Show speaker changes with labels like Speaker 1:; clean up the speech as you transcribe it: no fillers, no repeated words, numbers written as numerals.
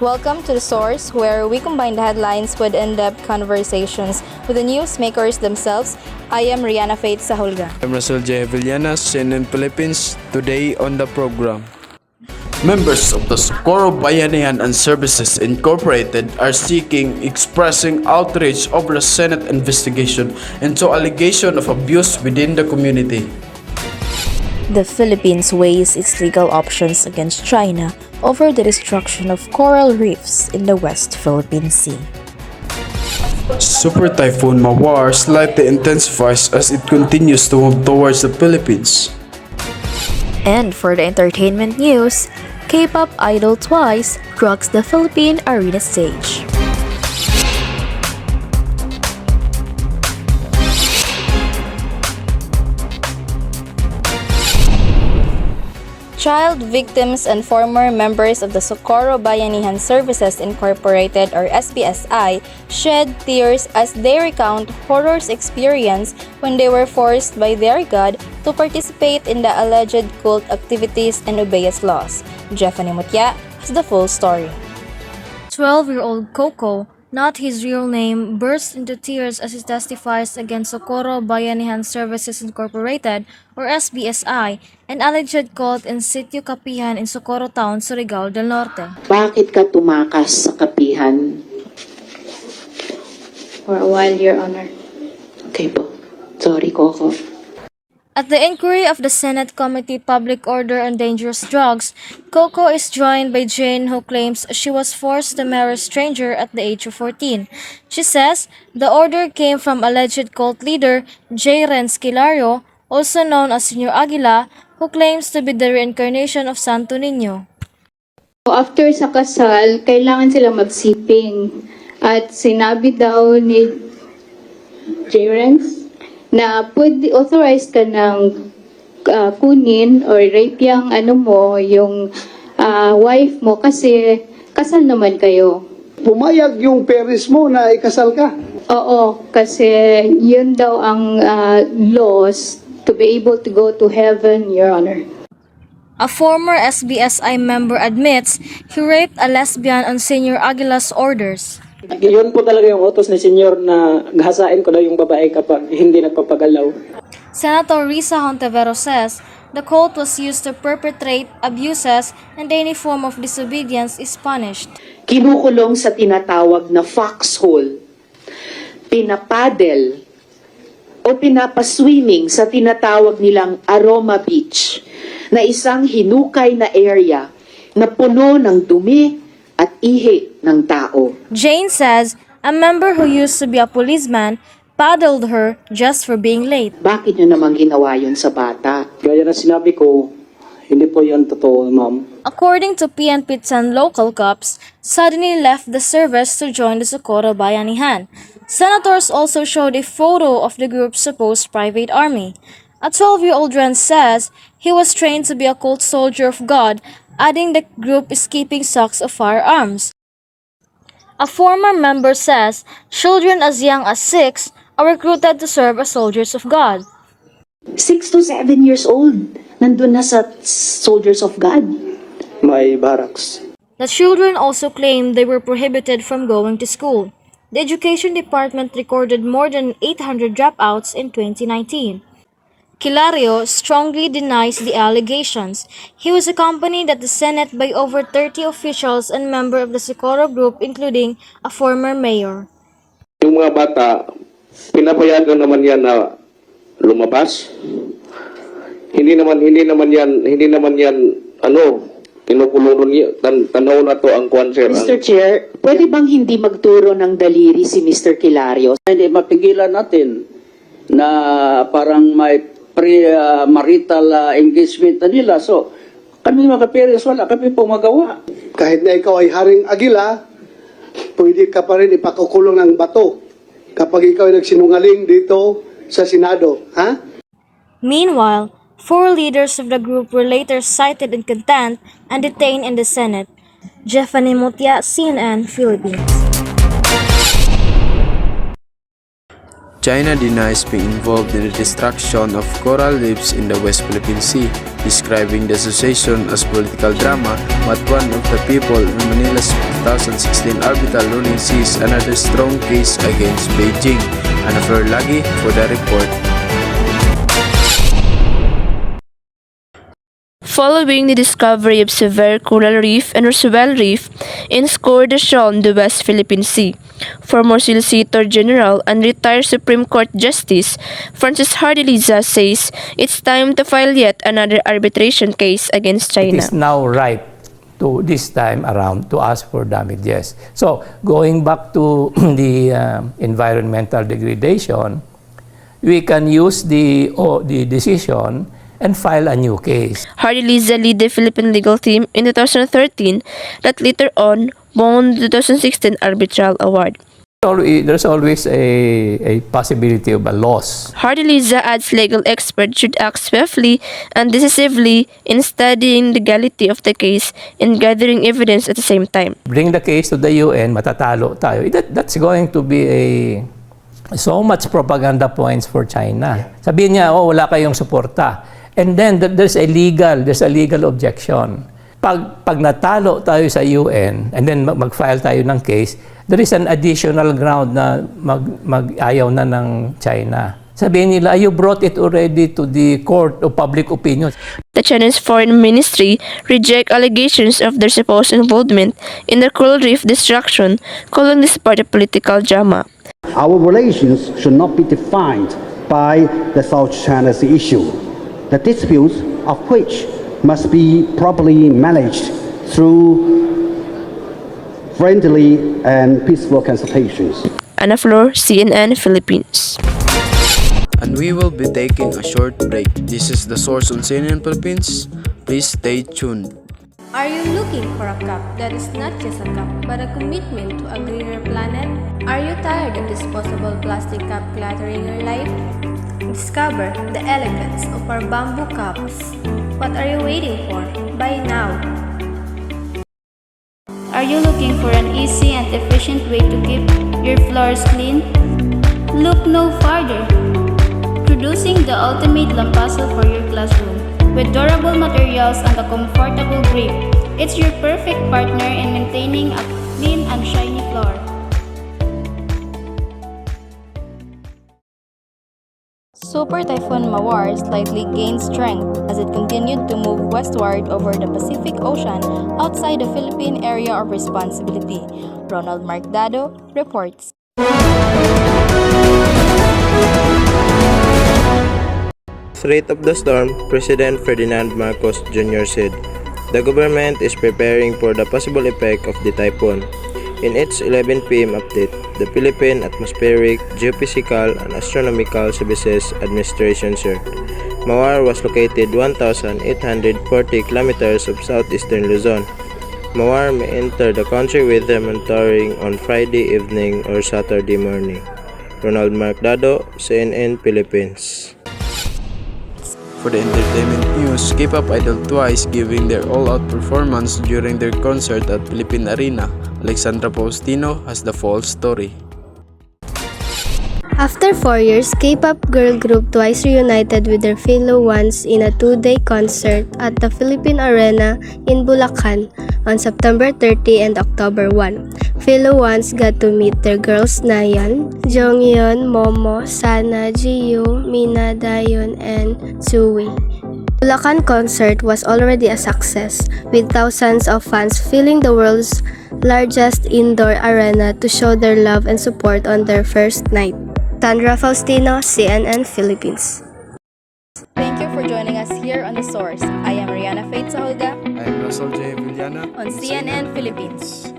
Speaker 1: Welcome to The Source, where we combine the headlines with in-depth conversations with the newsmakers themselves. I am Rihanna Faith Sahulga.
Speaker 2: I'm Russell J. Villanas, CNN Philippines. Today on the program,
Speaker 3: Members of the Socorro Bayanihan and Services Incorporated are expressing outrage over the Senate investigation into allegation of abuse within the community.
Speaker 4: The Philippines weighs its legal options against China over the destruction of coral reefs in the West Philippine Sea.
Speaker 3: Super Typhoon Mawar slightly intensifies as it continues to move towards the Philippines.
Speaker 4: And for the entertainment news, K-pop idol Twice rocks the Philippine arena stage.
Speaker 1: Child victims and former members of the Socorro Bayanihan Services Incorporated or SBSI shed tears as they recount horrors experienced when they were forced by their God to participate in the alleged cult activities and obey its laws. Jeffany Mutya has the full story.
Speaker 5: 12-year-old Coco, not his real name, burst into tears as he testifies against Socorro Bayanihan Services Incorporated or SBSI, an alleged cult in Sitio Kapihan in Socorro Town, Surigao del Norte.
Speaker 6: Bakit ka tumakas sa kapihan?
Speaker 7: For a while, Your Honor.
Speaker 6: Okay po. Sorry, Coco.
Speaker 5: At the inquiry of the Senate Committee Public Order on Dangerous Drugs, Coco is joined by Jane, who claims she was forced to marry a stranger at the age of 14. She says the order came from alleged cult leader J. Renz Kilario, also known as Sr. Aguila, who claims to be the reincarnation of Santo Niño.
Speaker 7: After sa kasal, kailangan sila magsiping. At sinabi daw ni J-Renz na pwede authorized ka ng kunin or rape yung yung wife mo kasi kasal naman kayo.
Speaker 8: Pumayag yung parents mo na ikasal ka?
Speaker 7: Oo, kasi yun daw ang laws to be able to go to heaven, Your Honor.
Speaker 5: A former SBSI member admits he raped a lesbian on Sr. Aguila's orders.
Speaker 9: Yun po talaga yung utos ni Senyor na gahasain ko daw yung babae kapag hindi nagpapagalaw.
Speaker 5: Senator Risa Hontevero says the cult was used to perpetrate abuses and any form of disobedience is punished.
Speaker 6: Kinukulong sa tinatawag na foxhole, pinapadel o pinapaswimming sa tinatawag nilang Aroma Beach na isang hinukay na area na puno ng dumi at ihi ng tao.
Speaker 5: Jane says a member who used to be a policeman paddled her just for being late.
Speaker 6: Bakit nyo naman ginawa yun sa bata?
Speaker 9: Gaya na sinabi ko, hindi po yan totoo, ma'am.
Speaker 5: According to PNP 10 local cops, suddenly left the service to join the Socorro Bayanihan. Senators also showed a photo of the group's supposed private army. A 12-year-old Renz says he was trained to be a cult soldier of God, adding the group is keeping stocks of firearms. A former member says children as young as 6 are recruited to serve as soldiers of God.
Speaker 6: 6 to 7 years old, nandun na sa Soldiers of God.
Speaker 9: May barracks.
Speaker 5: The children also claimed they were prohibited from going to school. The Education Department recorded more than 800 dropouts in 2019. Kilario strongly denies the allegations. He was accompanied at the Senate by over 30 officials and members of the Socorro Group, including a former mayor.
Speaker 10: Yung mga bata, pinapayagan naman yan na lumabas. Hindi naman yan kinukulong niya. Tanaw na to ang kwanser.
Speaker 6: Mr. Chair, pwede bang hindi magturo ng daliri si Mr. Kilario?
Speaker 11: Hindi mapigilan natin na parang may pre-marital engagement na nila. So, kami mga parents, wala kami pong magawa.
Speaker 8: Kahit na ikaw ay Haring Agila, pwede ka pa rin ipakukulong ng bato kapag ikaw ay nagsinungaling dito sa Senado. Ha?
Speaker 5: Meanwhile, 4 leaders of the group were later cited in contempt and detained in the Senate. Jeffany Mutya, CNN Philippines.
Speaker 2: China denies being involved in the destruction of coral reefs in the West Philippine Sea, describing the association as political drama, but one of the people in Manila's 2016 arbitral ruling sees another strong case against Beijing. Ana Flor Lagi for the report.
Speaker 12: Following the discovery of severe coral reef and Roosevelt Reef in Scour de Chaume, the West Philippine Sea, former Solicitor General and retired Supreme Court Justice Francis Hardiliza says it's time to file yet another arbitration case against China.
Speaker 13: It is now right to this time around to ask for damages. So going back to the environmental degradation, we can use the decision and file a new case.
Speaker 12: Hardiliza led the Philippine legal team in 2013 that later on won the 2016 arbitral award.
Speaker 13: There's always a possibility of a loss.
Speaker 12: Hardiliza adds legal experts should act swiftly and decisively in studying the legality of the case and gathering evidence at the same time.
Speaker 13: Bring the case to the UN, matatalo tayo. That's going to be so much propaganda points for China. Sabihin niya, wala kayong suporta. And then there's a legal objection. Pag natalo tayo sa UN and then mag-file tayo ng case, there is an additional ground na mag-ayaw na ng China. Sabihin nila, you brought it already to the court of public opinion.
Speaker 12: The Chinese Foreign Ministry reject allegations of their supposed involvement in the coral reef destruction, calling this part a political drama.
Speaker 14: Our relations should not be defined by the South China Sea issue, the disputes of which must be properly managed through friendly and peaceful consultations.
Speaker 12: Ana Flor, CNN Philippines.
Speaker 2: And we will be taking a short break. This is The Source on CNN Philippines. Please stay tuned.
Speaker 1: Are you looking for a cup that is not just a cup, but a commitment to a greener planet? Are you tired of disposable plastic cup cluttering your life? Discover the elegance of our bamboo cups. What are you waiting for? Buy now.
Speaker 15: Are you looking for an easy and efficient way to keep your floors clean? Look no farther. Introducing the ultimate lampaso for your classroom. With durable materials and a comfortable grip, it's your perfect partner in maintaining a clean and shiny floor.
Speaker 1: Super Typhoon Mawar slightly gained strength as it continued to move westward over the Pacific Ocean outside the Philippine area of responsibility. Ronald Marcdado reports.
Speaker 16: Threat of the storm, President Ferdinand Marcos Jr. said, the government is preparing for the possible effect of the typhoon. In its 11 p.m. update, the Philippine Atmospheric, Geophysical, and Astronomical Services Administration shared, Mawar was located 1,840 kilometers of southeastern Luzon. Mawar may enter the country with them monitoring on Friday evening or Saturday morning. Ronald Marcdado, CNN Philippines.
Speaker 2: For the entertainment news, K-pop idol Twice giving their all-out performance during their concert at Philippine Arena. Alexandra Faustino has the full story.
Speaker 17: After 4 years, K-pop girl group Twice reunited with their fellow ones in a 2-day concert at the Philippine Arena in Bulacan on September 30 and October 1. Fellow ones got to meet their girls Nayeon, Jonghyun, Momo, Sana, Jiyu, Mina, Dayon, and Suwi. Bulacan concert was already a success, with thousands of fans filling the world's largest indoor arena to show their love and support on their first night. Sandra Faustino, CNN Philippines.
Speaker 1: Thank you for joining us here on The Source. I am Rihanna Faith Saholga.
Speaker 2: I am Russell J. Villana
Speaker 1: on CNN Philippines.